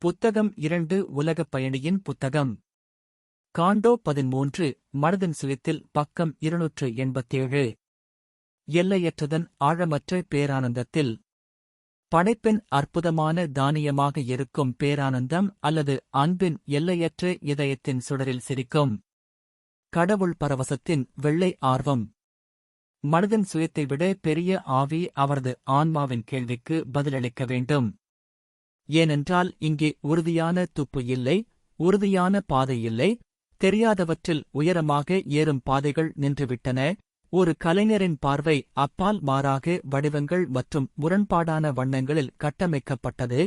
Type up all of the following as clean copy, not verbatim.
புத்தகம் 2 உலகப் பயணியின் புத்தகம். காண்டோ 13 மனதின் சுயத்தில் பக்கம் 287. எல்லையற்றதன் ஆழமற்ற பேரானந்தத்தில். படைப்பின் அற்புதமான தானியமாக இருக்கும் பேரானந்தம் அல்லது அன்பின் எல்லையற்ற இதயத்தின் சுடரில் சிரிக்கும் கடவுள் பரவசத்தின் வெள்ளை ஆர்வம். மனதின் சுயத்தை விட பெரிய ஆவி அவரது ஆன்மாவின் கேள்விக்கு பதிலளிக்க வேண்டும். ஏனென்றால் இங்கே உறுதியான துப்பு இல்லை, உறுதியான பாதை இல்லை, தெரியாதவற்றில் உயரமாக ஏறும் பாதைகள் நின்றுவிட்டன. ஒரு கலைஞரின் பார்வை அப்பால் மாறாக வடிவங்கள் மற்றும் முரண்பாடான வண்ணங்களில் கட்டமைக்கப்பட்டது.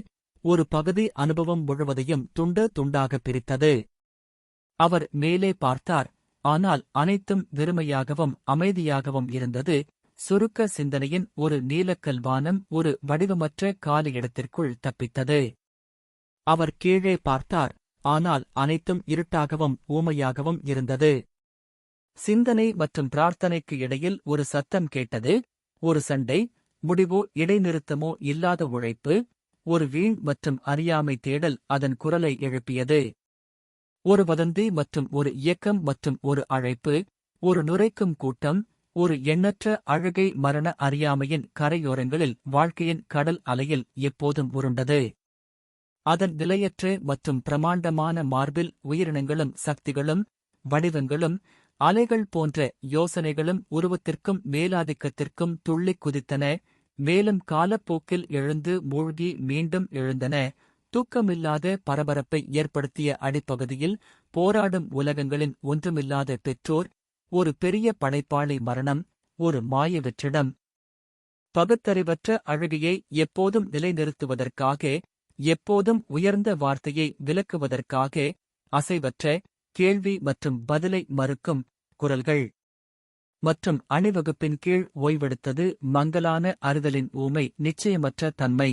ஒரு பகுதி அனுபவம் முழுவதையும் துண்டு துண்டாக பிரித்தது. அவர் மேலே பார்த்தார், ஆனால் அனைத்தும் வெறுமையாகவும் அமைதியாகவும் இருந்தது. சுருக்க சிந்தனையின் ஒரு நீலக்கல் வானம் ஒரு வடிவமற்ற காலி இடத்திற்குள் தப்பித்தது. அவர் கீழே பார்த்தார், ஆனால் அனைத்தும் இருட்டாகவும் ஊமையாகவும் இருந்தது. சிந்தனை மற்றும் பிரார்த்தனைக்கு இடையில் ஒரு சத்தம் கேட்டது. ஒரு சண்டை, முடிவோ இடைநிறுத்தமோ இல்லாத உழைப்பு, ஒரு வீண் மற்றும் அறியாமை தேடல் அதன் குரலை எழுப்பியது. ஒரு வதந்தி மற்றும் ஒரு இயக்கம் மற்றும் ஒரு அழைப்பு, ஒரு நுரைக்கும் கூட்டம், ஒரு எண்ணற்ற அழுகை மரண அறியாமையின் கரையோரங்களில் வாழ்க்கையின் கடல் அலையில் எப்போதும் உருண்டது. அதன் நிலையற்ற மற்றும் பிரமாண்டமான மார்பில் உயிரினங்களும் சக்திகளும் வடிவங்களும் அலைகள் போன்ற யோசனைகளும் உருவத்திற்கும் மேலாதிக்கத்திற்கும் துள்ளிக் குதித்தன. மேலும் காலப்போக்கில் எழுந்து மூழ்கி மீண்டும் எழுந்தன. தூக்கமில்லாத பரபரப்பை ஏற்படுத்திய அடிப்பகுதியில் போராடும் உலகங்களின் ஒன்றுமில்லாத பெற்றோர், ஒரு பெரிய படைப்பாளி மரணம், ஒரு மாய வெற்றிடம். பகுத்தறிவற்ற அழுகையை எப்போதும் நிலைநிறுத்துவதற்காக, எப்போதும் உயர்ந்த வார்த்தையை விலக்குவதற்காக, அசைவற்ற கேள்வி மற்றும் பதிலை மறுக்கும் குரல்கள். மற்றும் அணிவகுப்பின் கீழ் ஓய்வெடுத்தது மங்கலான அறிதலின் ஊமை நிச்சயமற்ற தன்மை.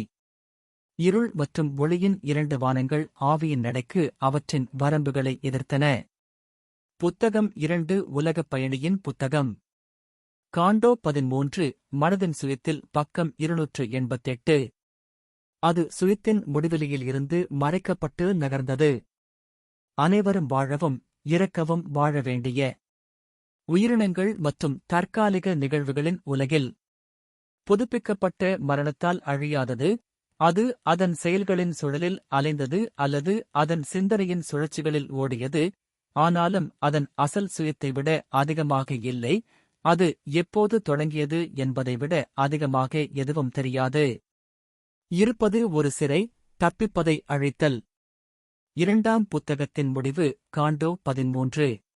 இருள் மற்றும் ஒளியின் 2 வானங்கள் ஆவியின் நடைக்கு அவற்றின் வரம்புகளை எதிர்த்தன. புத்தகம் 2 உலகப் பயணியின் புத்தகம். காண்டோ 13 மனதின் சுயத்தில் பக்கம் 288. அது சுயத்தின் முடிவெளியில் இருந்து மறைக்கப்பட்டு நகர்ந்தது. அனைவரும் வாழவும் இறக்கவும் வாழ வேண்டிய உயிரினங்கள் மற்றும் தற்காலிக நிகழ்வுகளின் உலகில். புதுப்பிக்கப்பட்ட மரணத்தால் அழியாதது, அது அதன் செயல்களின் சுழலில் அலைந்தது அல்லது அதன் சிந்தனையின் சுழற்சிகளில் ஓடியது. ஆனாலும் அதன் அசல் சுயத்தை விட அதிகமாக இல்லை. அது எப்போது தொடங்கியது என்பதை விட அதிகமாக எதுவும் தெரியாது. இருப்பது ஒரு சிறை, தப்பிப்பதை அழித்தல். 2ஆம் புத்தகத்தின் முடிவு. காண்டோ 13.